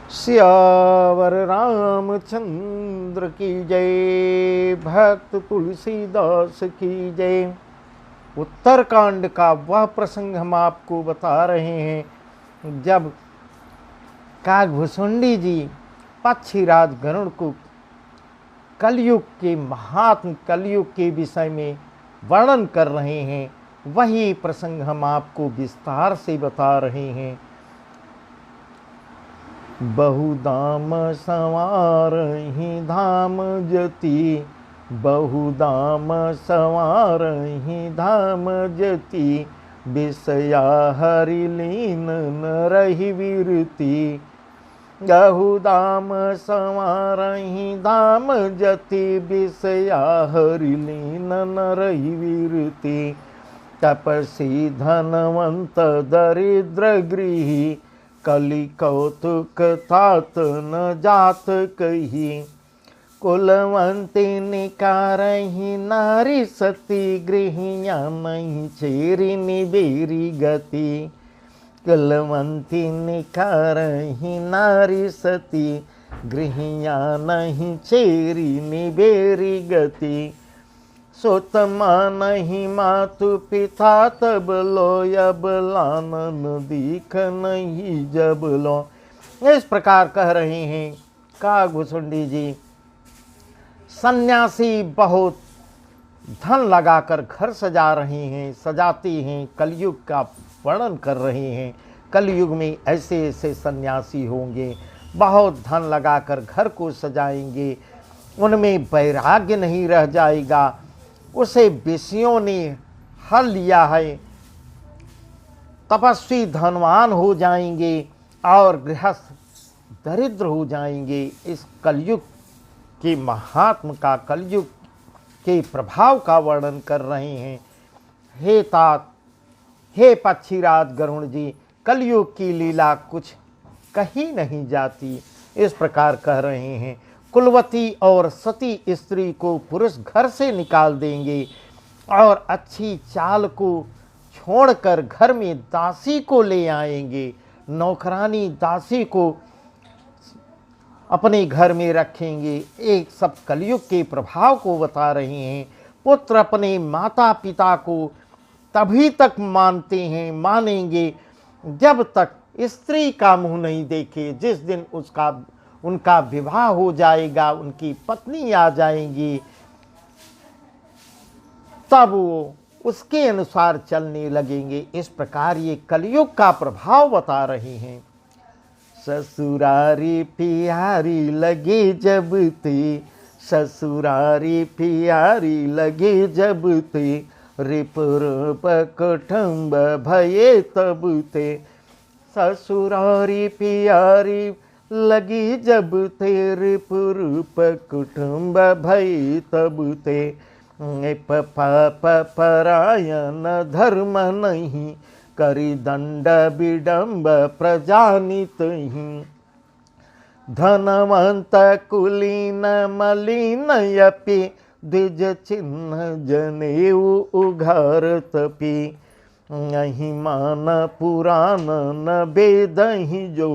सियावर रामचंद्र की जय। भक्त तुलसीदास की जय। उत्तरकांड का वह प्रसंग हम आपको बता रहे हैं जब काकभुसुंडी जी पक्षीराज गरुड़ को कलयुग के महात्म कलयुग के विषय में वर्णन कर रहे हैं। वही प्रसंग हम आपको विस्तार से बता रहे हैं। बहुदाम संवारहि धाम जति, बहुदाम संवारहि धाम जति, विषया हरि लीन न रहि विरति। बहुदाम संवारहि धाम जति, विषया हरि लीन न रहि विरति। तपसी धनवंत दरिद्र गृही, कलि कौतुक तात न जात कही। कुलवंती निकारहि नारी सती, गृहिया नहीं चेरी निबेरी गति। कुलवंती निकारहि नारी सती, गृहिया नहीं चेरी निबेरी गति। सोतमा नहीं मातु पिता तब लो, अब लानन दीख नहीं जब लो। इस प्रकार कह रहे हैं काकभुसुंडी जी। सन्यासी बहुत धन लगाकर घर सजा रहे हैं, सजाते हैं, कलयुग का वर्णन कर रहे हैं। कलयुग में ऐसे ऐसे सन्यासी होंगे, बहुत धन लगाकर घर को सजाएंगे, उनमें वैराग्य नहीं रह जाएगा। उसे विषयों ने हर लिया है। तपस्वी धनवान हो जाएंगे और गृहस्थ दरिद्र हो जाएंगे। इस कलयुग के महात्म का, कलयुग के प्रभाव का वर्णन कर रहे हैं। हे तात, हे पक्षीराज गरुड़ जी, कलयुग की लीला कुछ कही नहीं जाती। इस प्रकार कह रहे हैं। कुलवती और सती स्त्री को पुरुष घर से निकाल देंगे और अच्छी चाल को छोड़कर घर में दासी को ले आएंगे। नौकरानी दासी को अपने घर में रखेंगे। एक सब कलयुग के प्रभाव को बता रहे हैं। पुत्र अपने माता पिता को तभी तक मानते हैं, मानेंगे जब तक स्त्री का मुंह नहीं देखे। जिस दिन उनका विवाह हो जाएगा, उनकी पत्नी आ जाएंगी, तब वो उसके अनुसार चलने लगेंगे। इस प्रकार ये कलयुग का प्रभाव बता रहे हैं। ससुरारी प्यारी लगे जब ते, ससुरारी प्यारी लगे जब ते, रिपुर कुटुंब भये तब ते। ससुरारी प्यारी लगी जब तेरे पुरुप कुटुंब भई तब ते। पाप परायण धर्म नहीं, करी दंड विडंब प्रजानित ही। धनवंत कुलीन मलिन यपि, द्विज चिन्ह जनेऊ उघार तपी। नहीं मान पुराण न वेदहि जो,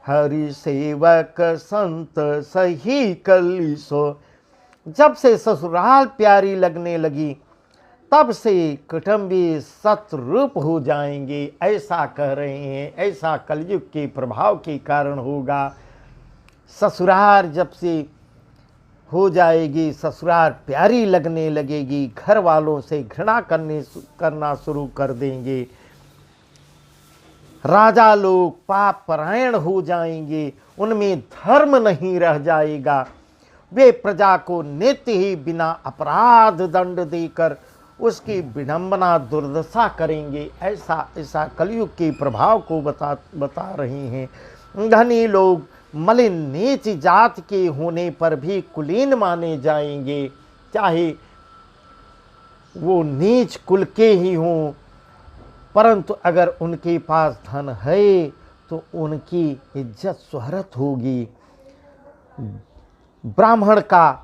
हरि सेवक संत सही कलिसो। जब से ससुराल प्यारी लगने लगी, तब से कुटुंबी सतरूप हो जाएंगे। ऐसा कह रहे हैं। ऐसा कलयुग के प्रभाव के कारण होगा। ससुराल जब से हो जाएगी, ससुराल प्यारी लगने लगेगी, घर वालों से घृणा करना शुरू कर देंगे। राजा लोग पाप परायण हो जाएंगे, उनमें धर्म नहीं रह जाएगा। वे प्रजा को नित्य ही बिना अपराध दंड देकर उसकी विडंबना दुर्दशा करेंगे। ऐसा कलयुग के प्रभाव को बता रहे हैं। धनी लोग मलिन नीच जात के होने पर भी कुलीन माने जाएंगे, चाहे वो नीच कुल के ही हों, परंतु अगर उनके पास धन है तो उनकी इज्जत शोहरत होगी। ब्राह्मण का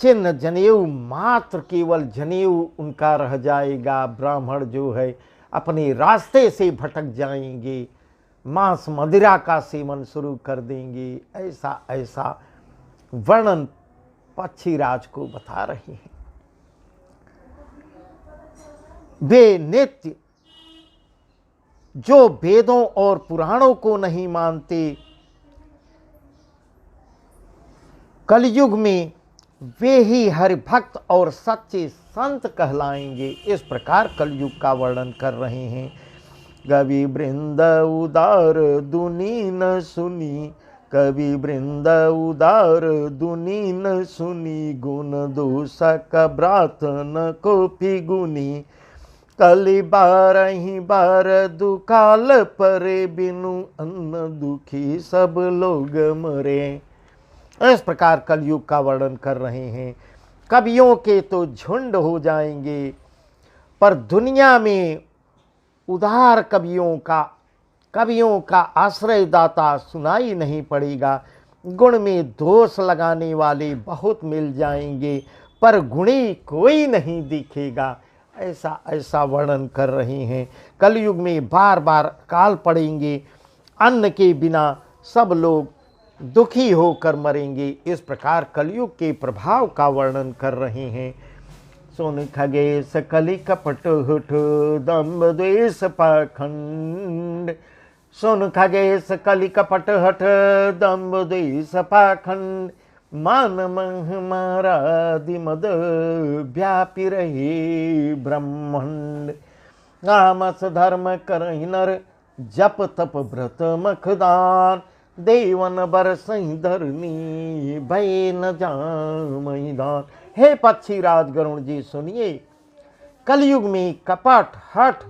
चिन्ह जनेऊ मात्र, केवल जनेऊ उनका रह जाएगा। ब्राह्मण जो है अपने रास्ते से भटक जाएंगे। मांस मदिरा का सेवन शुरू कर देंगे। ऐसा ऐसा वर्णन पक्षीराज को बता रहे हैं। वे नित्य जो वेदों और पुराणों को नहीं मानते, कलयुग में वे ही हरिभक्त और सच्चे संत कहलाएंगे। इस प्रकार कलयुग का वर्णन कर रहे हैं। कवि वृंद उदार दुनी न सुनी, कवि वृंद उदार दुनी न सुनी, गुण दोष ब्रात न कोपी गुनी, कली बारही बार दुकाल परे, बिनु अन्न दुखी सब लोग मरे। इस प्रकार कलयुग का वर्णन कर रहे हैं। कवियों के तो झुंड हो जाएंगे, पर दुनिया में उदार कवियों का आश्रयदाता सुनाई नहीं पड़ेगा। गुण में दोष लगाने वाले बहुत मिल जाएंगे, पर गुणी कोई नहीं दिखेगा। ऐसा ऐसा वर्णन कर रहे हैं। कलयुग में बार बार काल पड़ेंगे, अन्न के बिना सब लोग दुखी होकर मरेंगे। इस प्रकार कलयुग के प्रभाव का वर्णन कर रहे हैं। सुन खगेश कलि कपट हुठ, दम्भ द्वेष पाखंड, सुन खगेश कलि कपट हठ, दम्भ द्वेष पाखंड, मान मह मारादि मद व्यापी रहे ब्रह्मांड, आमस धर्म करहि नर, जप तप व्रत मखदान, देवन बरसहि धरनी, भय न जामहि दान। हे पक्षीराज गरुण जी सुनिए, कलयुग में कपट हठ,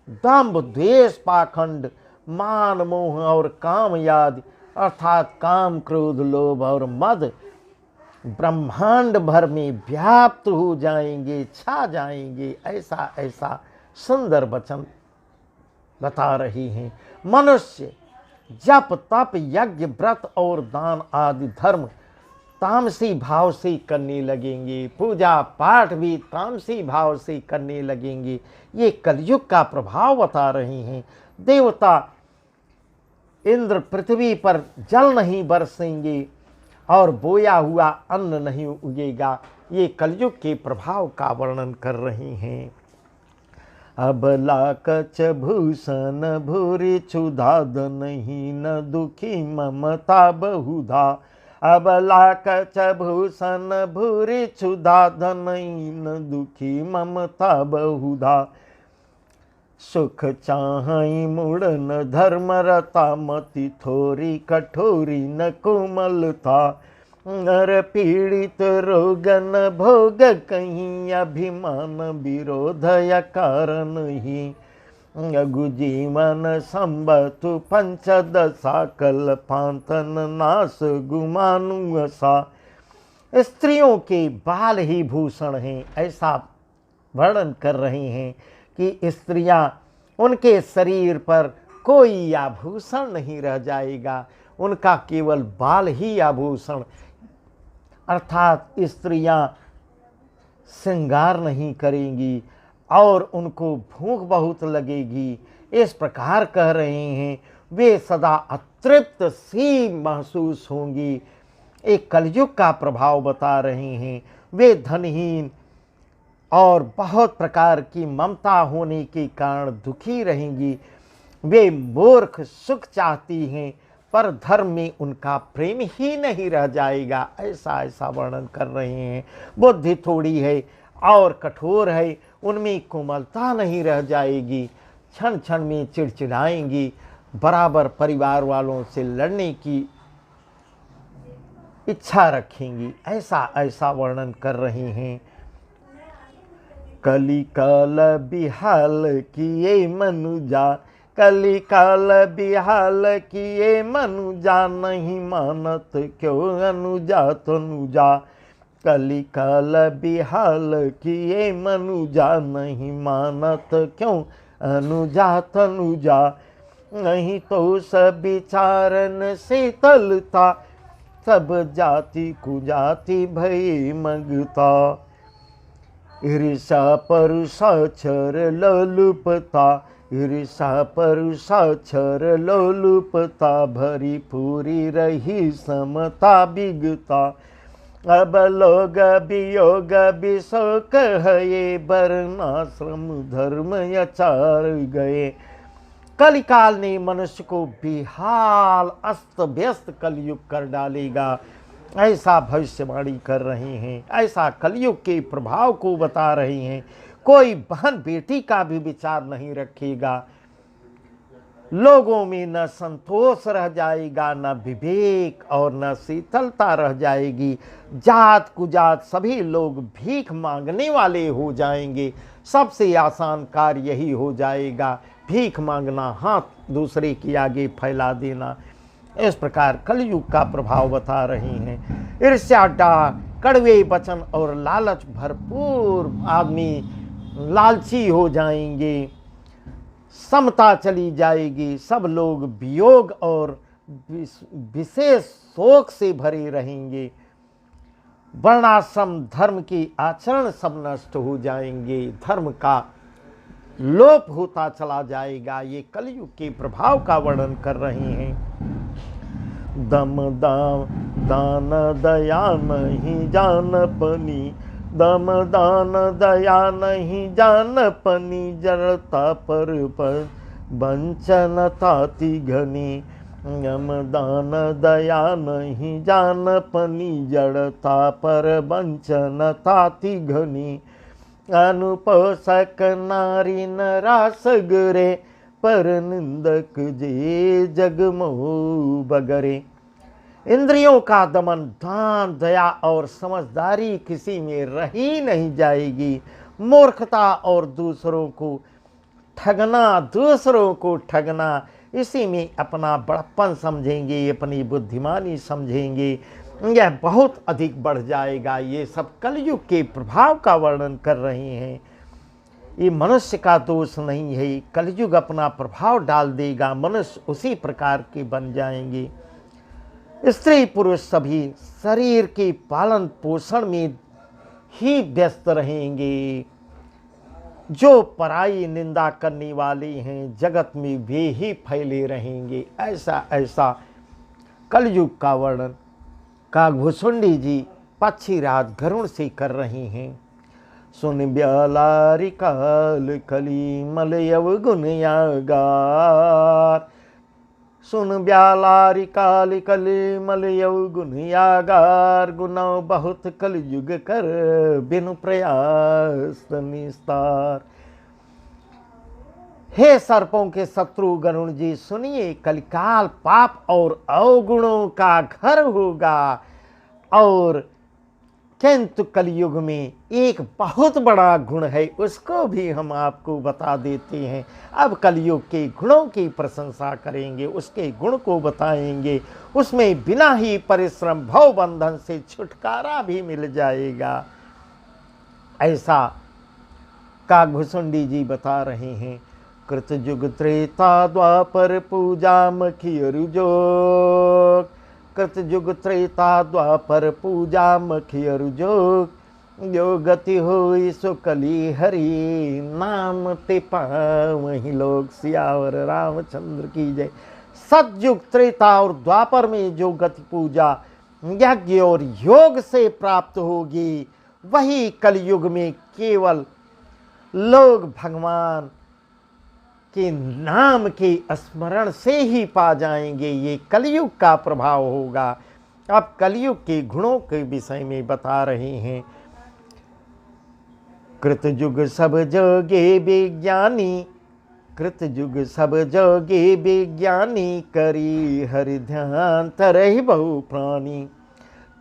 दंभ द्वेष पाखंड, मान मोह और काम याद अर्थात काम क्रोध लोभ और मद ब्रह्मांड भर में व्याप्त हो जाएंगे, छा जाएंगे। ऐसा ऐसा सुंदर वचन बता रही हैं। मनुष्य जप तप यज्ञ व्रत और दान आदि धर्म तामसी भाव से करने लगेंगे, पूजा पाठ भी तामसी भाव से करने लगेंगे। ये कलयुग का प्रभाव बता रहे हैं। देवता इंद्र पृथ्वी पर जल नहीं बरसेंगे और बोया हुआ अन्न नहीं उगेगा। ये कलयुग के प्रभाव का वर्णन कर रहे हैं। अबला कच भूषण भूरि क्षुधा, नहीं न दुखी ममता बहुधा, अबला कच भूषण भूरि क्षुधा, नहीं न दुखी ममता बहुधा, सुख चाहि मुड़न धर्म रता, मति थोरी कठोरी न कोमलता, नर पीड़ित रोगन भोग कहीं, अभिमान विरोध या कारण ही, अगु जीवन संबतु पंचदशा, कल पांतन नाश गुमानु सा। स्त्रियों के बाल ही भूषण हैं, ऐसा वर्णन कर रहे हैं कि स्त्रियां, उनके शरीर पर कोई आभूषण नहीं रह जाएगा, उनका केवल बाल ही आभूषण, अर्थात स्त्रियां श्रृंगार नहीं करेंगी और उनको भूख बहुत लगेगी। इस प्रकार कह रहे हैं, वे सदा अतृप्त सी महसूस होंगी। एक कलयुग का प्रभाव बता रहे हैं। वे धनहीन और बहुत प्रकार की ममता होने के कारण दुखी रहेंगी। वे मूर्ख सुख चाहती हैं, पर धर्म में उनका प्रेम ही नहीं रह जाएगा। ऐसा ऐसा वर्णन कर रहे हैं। बुद्धि थोड़ी है और कठोर है, उनमें कोमलता नहीं रह जाएगी, क्षण क्षण में चिड़चिड़ाएंगी, बराबर परिवार वालों से लड़ने की इच्छा रखेंगी। ऐसा ऐसा वर्णन कर रहे हैं। कली काल बिहाल किए मनुजा, कली काल बिहाल किए मनुजा, नहीं मानत क्यों अनुजा तनुजा, कली काल बिहाल किए मनुजा, नहीं मानत क्यों अनुजा तनुजा, नहीं तो सब विचारन शीतलता, सब जाति कुजाति भई मगता, ईर्षा परुषा छर ललुपता, ईर्षा परुषा छर लोलुपता भरी पूरी रही समता बिगता। अब लोग वियोग विशोक है वर्णाश्रम धर्म आचार गए। कलिकाल ने मनुष्य को बेहाल अस्त व्यस्त कलयुग कर डालेगा, ऐसा भविष्यवाणी कर रहे हैं, ऐसा कलयुग के प्रभाव को बता रहे हैं। कोई बहन बेटी का भी विचार नहीं रखेगा, लोगों में न संतोष रह जाएगा, न विवेक और न शीतलता रह जाएगी। जात कुजात सभी लोग भीख मांगने वाले हो जाएंगे। सबसे आसान कार्य यही हो जाएगा, भीख मांगना, हाथ दूसरे के आगे फैला देना। इस प्रकार कलयुग का प्रभाव बता रहे हैं। ईर्ष्या डाह, कड़वे वचन और लालच भरपूर आदमी लालची हो जाएंगे, समता चली जाएगी, सब लोग वियोग और विशेष शोक से भरे रहेंगे। वर्णाश्रम धर्म की आचरण सब नष्ट हो जाएंगे, धर्म का लोप होता चला जाएगा। ये कलयुग के प्रभाव का वर्णन कर रहे हैं। दम दान दया नहीं जान पनी, दम दान दया नहीं जान पनी, जड़ता पर वंचन ताति घनी। यम दान दया नहीं जान पनी, जड़ता पर वंचन ताति घनी। अनुपोषक नारी न रास गरे, पर निंदक जे जगमो बगरे। इंद्रियों का दमन, दान दया और समझदारी किसी में रही नहीं जाएगी। मूर्खता और दूसरों को ठगना, इसी में अपना बड़प्पन समझेंगे, अपनी बुद्धिमानी समझेंगे, यह बहुत अधिक बढ़ जाएगा। ये सब कलयुग के प्रभाव का वर्णन कर रहे हैं। ये मनुष्य का दोष नहीं है, कलयुग अपना प्रभाव डाल देगा, मनुष्य उसी प्रकार के बन जाएंगे। स्त्री पुरुष सभी शरीर के पालन पोषण में ही व्यस्त रहेंगे। जो पराई निंदा करने वाले हैं जगत में वे ही फैले रहेंगे। ऐसा कलयुग का वर्णन काकभुसुंडी जी पक्षीराज गरुड़ से कर रहे हैं। सुन ब्यालारि काल कली मलयव गुण यागार, सुन ब्यालारि काल कली मलयव गुण यागार। गुनाह बहुत कलयुग कर बिनु प्रयास निस्तार। हे सर्पों के शत्रु गरुड़ जी सुनिए, कलिकाल पाप और अवगुणों का घर होगा, और किंतु कलयुग में एक बहुत बड़ा गुण है, उसको भी हम आपको बता देते हैं। अब कलयुग के गुणों की प्रशंसा करेंगे, उसके गुण को बताएंगे, उसमें बिना ही परिश्रम भव बंधन से छुटकारा भी मिल जाएगा। ऐसा काकभुसुंडी जी बता रहे हैं। कृतयुग त्रेता द्वापर पूजा मखियरु जोग, कृतयुग त्रेता द्वापर पूजा मखियरु जोग। जो गति होई सो कली हरि, नाम ते पावहि लोग। सियावर रामचंद्र की जय। सतयुग त्रेता और द्वापर में जो गति पूजा यज्ञ और योग से प्राप्त होगी, वही कलयुग में केवल लोग भगवान के नाम के स्मरण से ही पा जाएंगे। ये कलयुग का प्रभाव होगा। अब कलयुग के गुणों के विषय में बता रहे हैं। कृतयुग सब जोगे विज्ञानी, कृतयुग सब जोगे विज्ञानी। करी हरि ध्यान तरहि बहु प्राणी।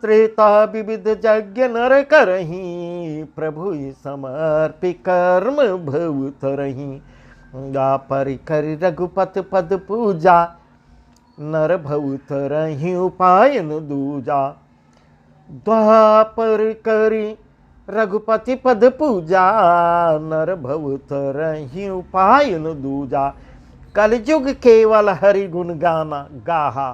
त्रेता विविध यज्ञ नर करही, प्रभु समर्पि कर्म भव तरही। द्वापर करि रघुपत पद पूजा, नर भव तरहि उपायन दूजा। द्वापर करि रघुपति पद पूजा, नर भव तरहि उपायन दूजा। कलयुग केवल हरि गुण गाना गाहा,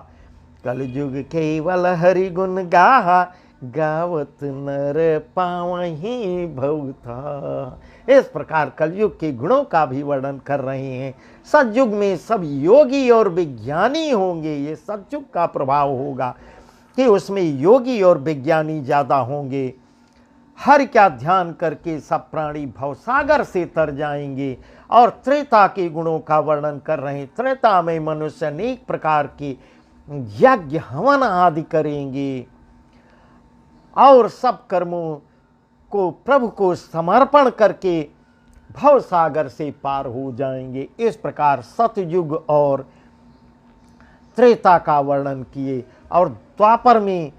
कलयुग केवल हरि गुण गाहा। गावत नर पावहीं भवथा। इस प्रकार कलयुग के गुणों का भी वर्णन कर रहे हैं। सतयुग में सब योगी और विज्ञानी होंगे। ये सतयुग का प्रभाव होगा कि उसमें योगी और विज्ञानी ज़्यादा होंगे। हर क्या ध्यान करके सब प्राणी भवसागर से तर जाएंगे। और त्रेता के गुणों का वर्णन कर रहे हैं। त्रेता में मनुष्य अनेक प्रकार के यज्ञ हवन आदि करेंगे और सब कर्मों को प्रभु को समर्पण करके भव सागर से पार हो जाएंगे। इस प्रकार सतयुग और त्रेता का वर्णन किए। और द्वापर में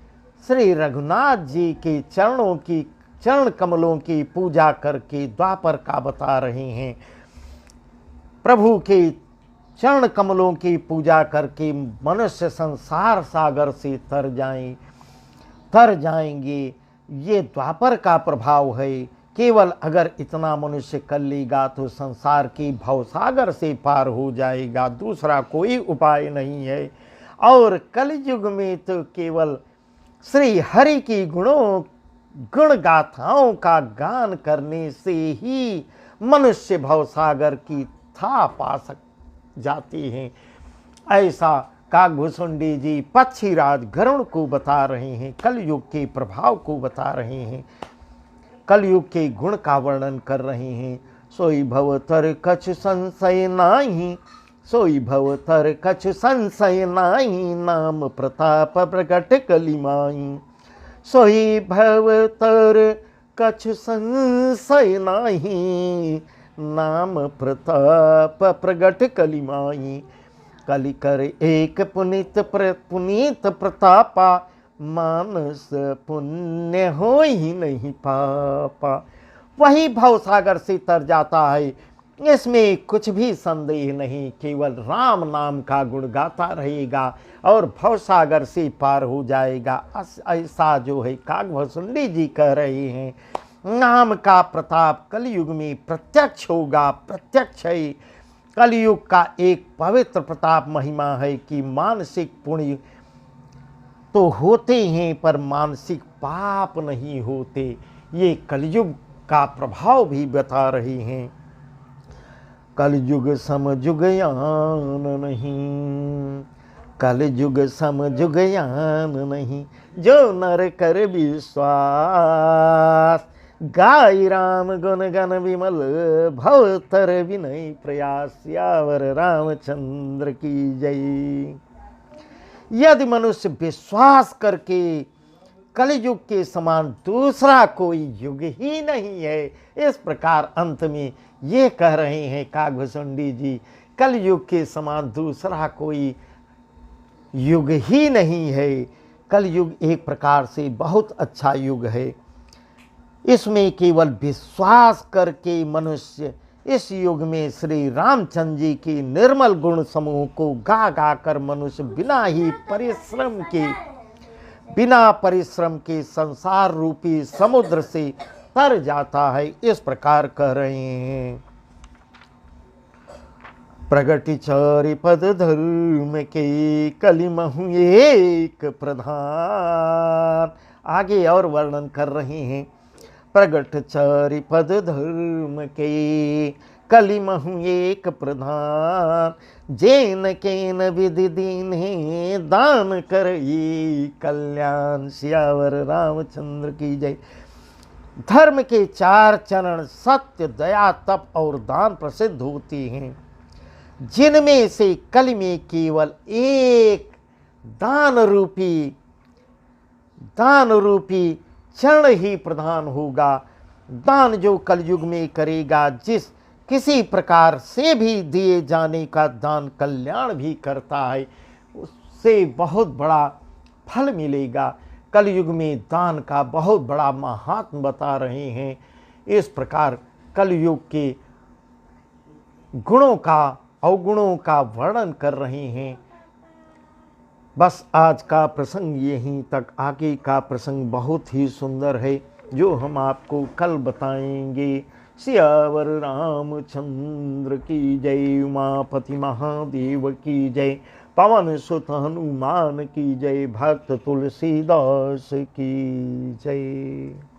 श्री रघुनाथ जी के चरण कमलों की पूजा करके द्वापर का बता रहे हैं। प्रभु के चरण कमलों की पूजा करके मनुष्य संसार सागर से तर जाएंगे। ये द्वापर का प्रभाव है। केवल अगर इतना मनुष्य कर लेगा तो संसार की भवसागर से पार हो जाएगा। दूसरा कोई उपाय नहीं है। और कलयुग में तो केवल श्री हरि की गुण गाथाओं का गान करने से ही मनुष्य भवसागर की था पा जाते हैं। ऐसा काकभूषुंडी जी पक्षीराज गरुड़ को बता रहे हैं। कलयुग के प्रभाव को बता रहे हैं। कलयुग के गुण का वर्णन कर रहे हैं। सोई भवतर कछु संशय नाही, सोई भवतर कछु संशय नाही, नाम प्रताप प्रगट कलिमाई। सोई भवतर कछु संशय नाही, नाम प्रताप प्रगट कलिमाई। कलि कर एक पुनीत प्रतापा, मानस पुण्य हो ही नहीं पापा। वही भवसागर से तर जाता है, इसमें कुछ भी संदेह नहीं। केवल राम नाम का गुण गाता रहेगा और भवसागर से पार हो जाएगा। ऐसा जो है काकभूषुंडी जी कह रहे हैं। नाम का प्रताप कलयुग में प्रत्यक्ष होगा। प्रत्यक्ष है। कलयुग का एक पवित्र प्रताप महिमा है कि मानसिक पुण्य तो होते हैं पर मानसिक पाप नहीं होते। ये कलयुग का प्रभाव भी बता रहे हैं। कलयुग समयुग यान नहीं, कलयुग समयुग यान नहीं, जो नर कर विश्वास, गाय राम गुण गण विमल, भवतर विनय प्रयास, यावर रामचंद्र की जय। यदि मनुष्य विश्वास करके कलयुग के समान दूसरा कोई युग ही नहीं है। इस प्रकार अंत में ये कह रहे हैं काकभूषुंडी जी, कलयुग के समान दूसरा कोई युग ही नहीं है। कलयुग एक प्रकार से बहुत अच्छा युग है। इसमें केवल विश्वास करके मनुष्य इस युग में श्री रामचंद्र जी की निर्मल गुण समूह को गा गा कर मनुष्य बिना परिश्रम के संसार रूपी समुद्र से तर जाता है। इस प्रकार कह रहे हैं। प्रगति चारि पद धर्म के, कलिमहु एक प्रधान। आगे और वर्णन कर रहे हैं। प्रगट चारि पद धर्म के, कलिमहु एक प्रधान, जैन केन विधि दीन्हे, दान करई कल्याण, सियावर रामचंद्र की जय। धर्म के 4 चरण सत्य, दया, तप और दान प्रसिद्ध होते हैं, जिनमें से कलि में केवल एक दान रूपी चरण ही प्रधान होगा। दान जो कलयुग में करेगा, किसी प्रकार से भी दिए जाने का दान कल्याण भी करता है, उससे बहुत बड़ा फल मिलेगा। कलयुग में दान का बहुत बड़ा महात्म बता रहे हैं। इस प्रकार कलयुग के गुणों का अवगुणों का वर्णन कर रहे हैं। बस आज का प्रसंग यहीं तक। आगे का प्रसंग बहुत ही सुंदर है जो हम आपको कल बताएंगे। सियावर रामचंद्र की जय। उमापति महादेव की जय। पवन सुत हनुमान की जय, भक्त तुलसीदास की जय।